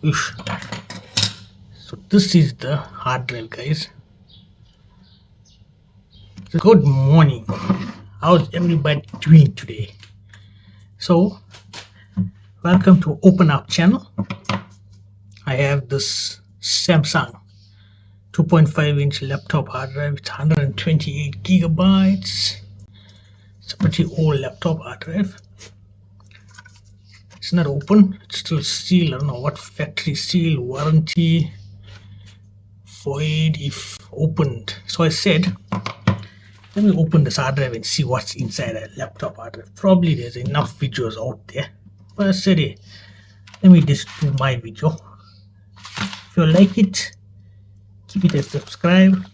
Oosh. So this is the hard drive, guys. So good morning. How's everybody doing today? So welcome to Open Up channel. I have this Samsung 2.5-inch laptop hard drive. It's 128 gigabytes. It's a pretty old laptop hard drive. It's not open. It's still sealed. I don't know what factory seal, warranty, void if opened. So I said, let me open this hard drive and see what's inside a laptop hard drive. Probably there's enough videos out there. But I said, hey, let me just do my video. If you like it, keep it a subscribe.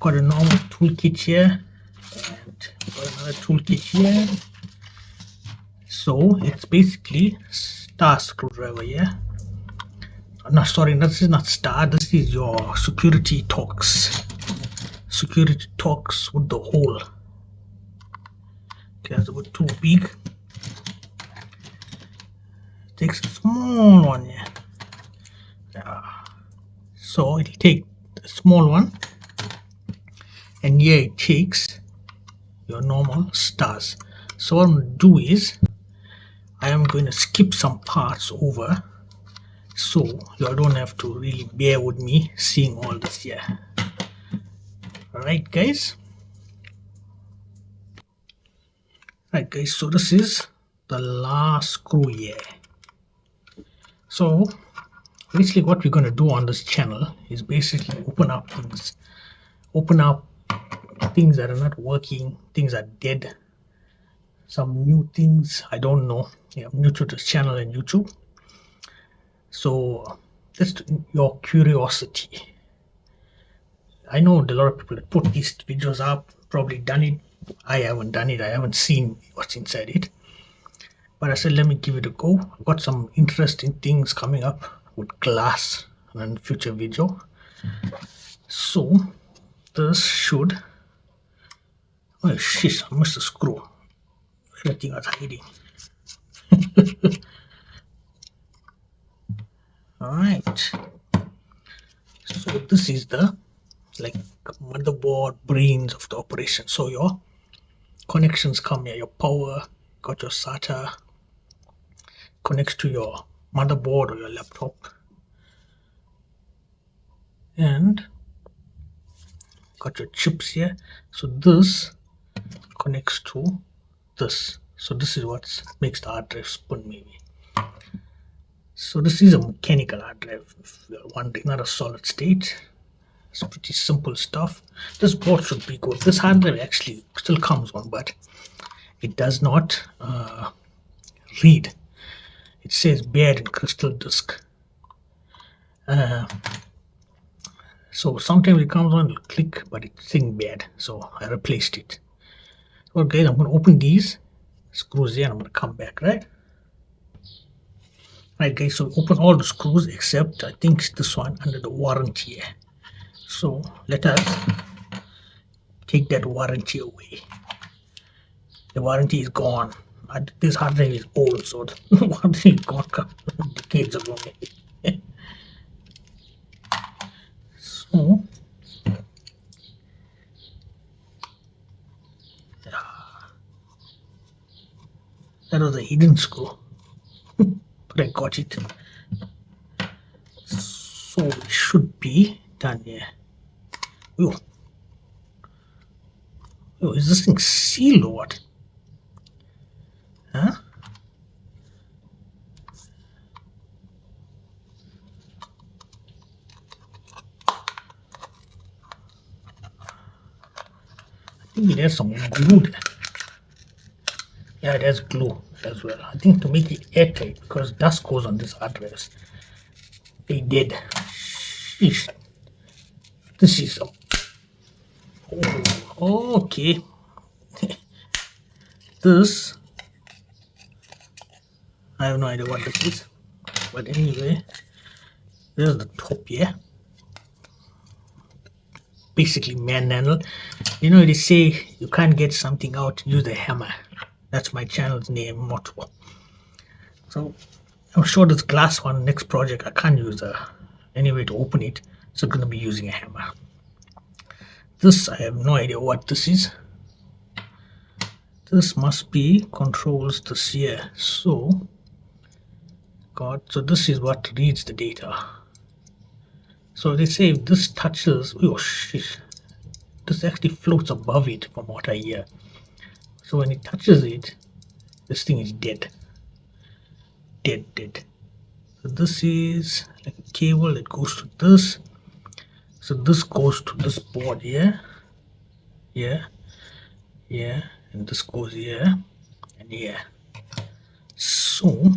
Got a normal toolkit here. And got another toolkit here. So it's basically star screwdriver, yeah. No, sorry, this is not star. This is your security Torx. Security Torx with the hole. Okay, that's a bit too big. Takes a small one, yeah. So it'll take a small one, and here it takes your normal stars. So what I'm going to do is I am going to skip some parts over, so you don't have to really bear with me seeing all this here. Alright guys, so this is the last screw here. So basically what we're going to do on this channel is basically open up things that are not working, things are dead, some new things. I don't know. Yeah, I'm new to this channel and YouTube, so just your curiosity. I know a lot of people that put these videos up probably done it. I haven't done it. I haven't seen what's inside it, but I said let me give it a go. I've got some interesting things coming up with glass in a future video. So this should, oh shit, I missed a screw. Everything was hiding. Alright, so this is the motherboard brains of the operation. So your connections come here, your power, got your SATA, connects to your motherboard or your laptop, and got your chips here. So this connects to this. So this is what makes the hard drive spin maybe. So this is a mechanical hard drive, if you're wondering, not a solid state. It's pretty simple stuff. This board should be good. This hard drive actually still comes on, but it does not read. It says bad in crystal disk. So sometimes it comes on, it'll click, but it's saying bad. So I replaced it. Okay, I'm going to open these screws here and I'm going to come back, right? Right guys, so open all the screws except I think this one under the warranty here. So let us take that warranty away. The warranty is gone. This hard drive is old, so the warranty is gone decades ago. So that was a hidden screw. But I got it. So it should be done here. Oh, is this thing sealed or what? Huh? I think it has some glue there. Yeah, it has glue as well. I think to make it airtight, because dust goes on this hard drives. They did. Sheesh. This is okay. This, I have no idea what this is, but anyway, there's the top here. Basically manhandle. You know, they say you can't get something out, use a hammer. That's my channel's name motto. So I'm sure this glass one, next project, I can't use any way to open it, so I'm going to be using a hammer. This, I have no idea what this is. This must be controls this here. So this is what reads the data. So they say if this touches, oh shit, this actually floats above it from what I hear. So when it touches it, this thing is dead. Dead. So this is like a cable that goes to this. So this goes to this board here, and this goes here and here. So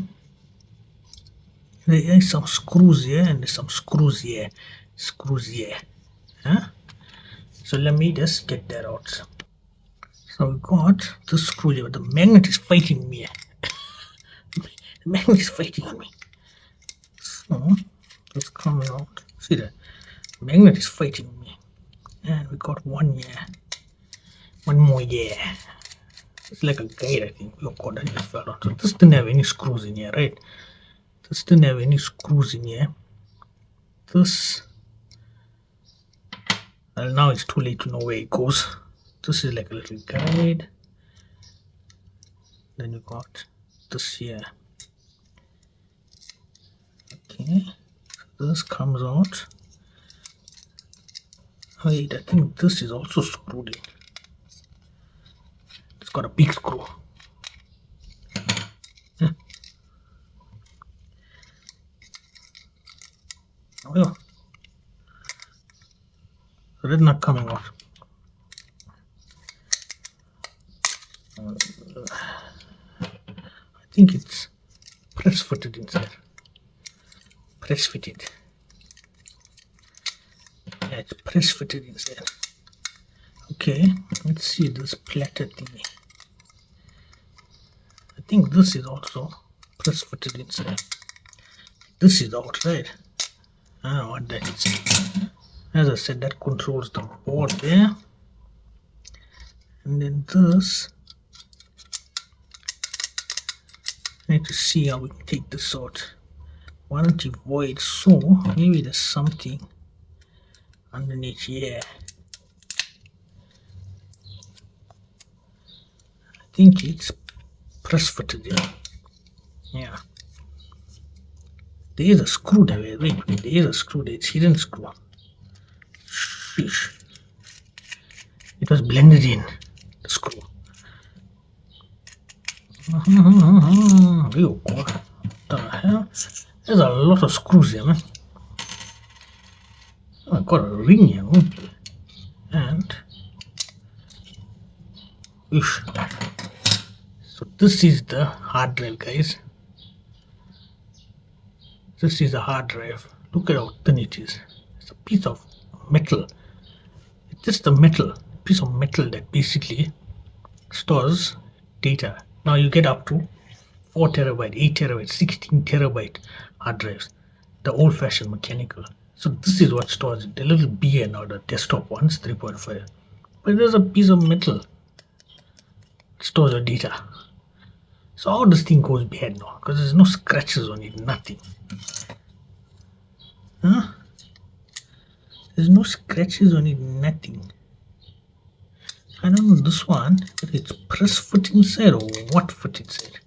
there is some screws here and there's some screws here. Huh? So let me just get that out. So we got this screw here, but the magnet is fighting me. The magnet is fighting on me. So it's coming out. See that? Magnet is fighting me. And we got one here. One more here. It's like a guide, I think. Oh god, I just fell out. So this didn't have any screws in here, right? This didn't have any screws in here. This, well, now it's too late to know where it goes. This is like a little guide. Then you got this here. Okay, so this comes out. Wait, I think this is also screwed in. It's got a big screw. Yeah. Oh, yeah. So that's not coming out. I think it's press fitted inside. Press fitted. Yeah, it's press fitted inside. Okay, let's see this platter thingy. I think this is also press fitted inside. This is outside. I don't know what that is. As I said, that controls the board there. And then this, I need to see how we can take this out. Warranty void, so maybe there's something underneath here. I think it's press fitted there. Yeah. There is a screw there. Wait, there is a screw there. It's hidden screw. Sheesh. It was blended in, the screw. Oh god. What the hell? There's a lot of screws here, man. Oh, I got a ring here, and oosh. So this is the hard drive, guys. This is the hard drive. Look at how thin it is. It's a piece of metal. It's just a piece of metal that basically stores data. Now you get up to 4 terabyte, 8 terabyte, 16 terabyte hard drives, the old-fashioned mechanical. So this is what stores it. A little bigger now, the desktop ones, 3.5. But there's a piece of metal that stores your data. So how this thing goes bad now? Because there's no scratches on it, nothing. Huh? There's no scratches on it, nothing. I don't know this one, but it's press fit inside or what fit inside.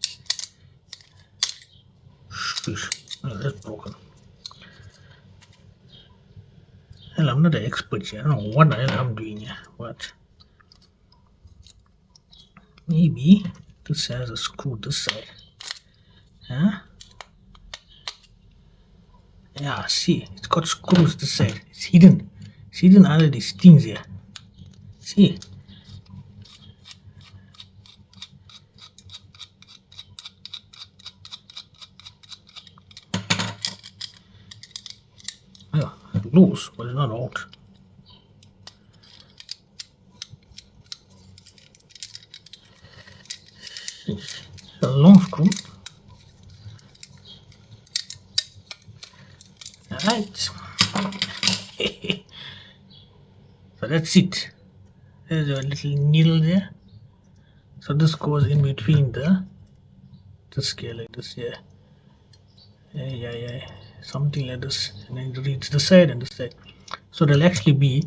Oh, that's broken. Hell, I'm not an expert here. I don't know what the hell I'm doing here. But maybe this has a screw this side. Huh? Yeah, see, it's got screws this side. It's hidden. It's hidden under these things here. See? Yeah, loose, but it's not out. It's a long screw. Alright. So that's it. There's a little needle there. So this goes in between the scale like this here. yeah, something like this, and then it reads this side and this side. So there'll actually be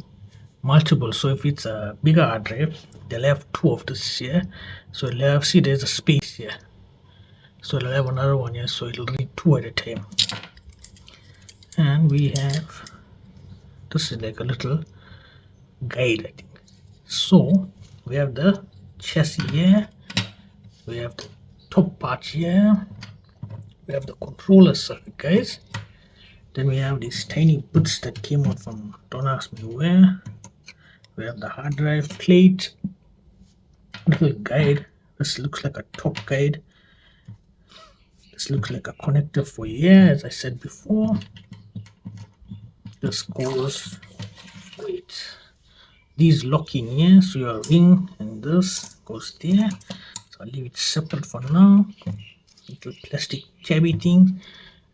multiple. So if it's a bigger hard drive, they'll have two of this here. So it'll have, see, there's a space here. So it'll have another one here. So it'll read two at a time. And we have, this is like a little guide, I think. So we have the chassis here. We have the top part here. We have the controller circuit, guys. Then we have these tiny bits that came out from, don't ask me where. We have the hard drive plate, little guide. This looks like a top guide. This looks like a connector for here, as I said before. This goes, wait, these lock in here, so your ring and this goes there. So I'll leave it separate for now. Little plastic tabby thing,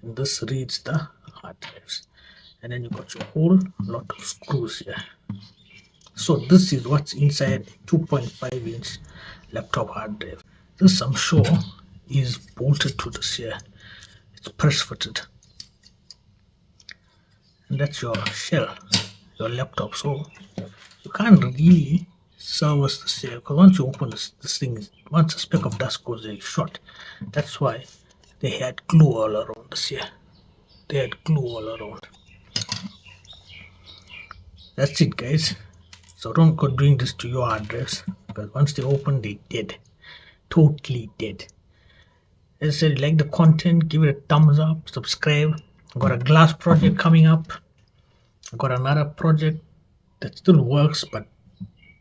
and this reads the hard drives. And then you got your whole lot of screws here. So this is what's inside a 2.5-inch laptop hard drive. This, I'm sure, is bolted to this here. It's press fitted. And that's your shell, your laptop. So you can't really service this here, because once you open this thing, once a speck of dust goes there, it's short. That's why they had glue all around this here. They had glue all around. That's it, guys. So don't go doing this to your hard drives, because once they open, they're dead. Totally dead. As I said, like the content, give it a thumbs up, subscribe. I've got a glass project coming up. I've got another project that still works but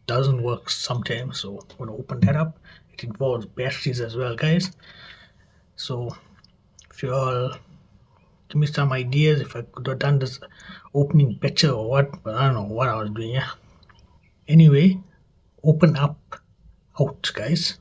doesn't work sometimes, so I'm going to open that up. It involves batteries as well, guys. So if you all give me some ideas if I could have done this opening better or what, but I don't know what I was doing. Yeah. Anyway, open up out, guys.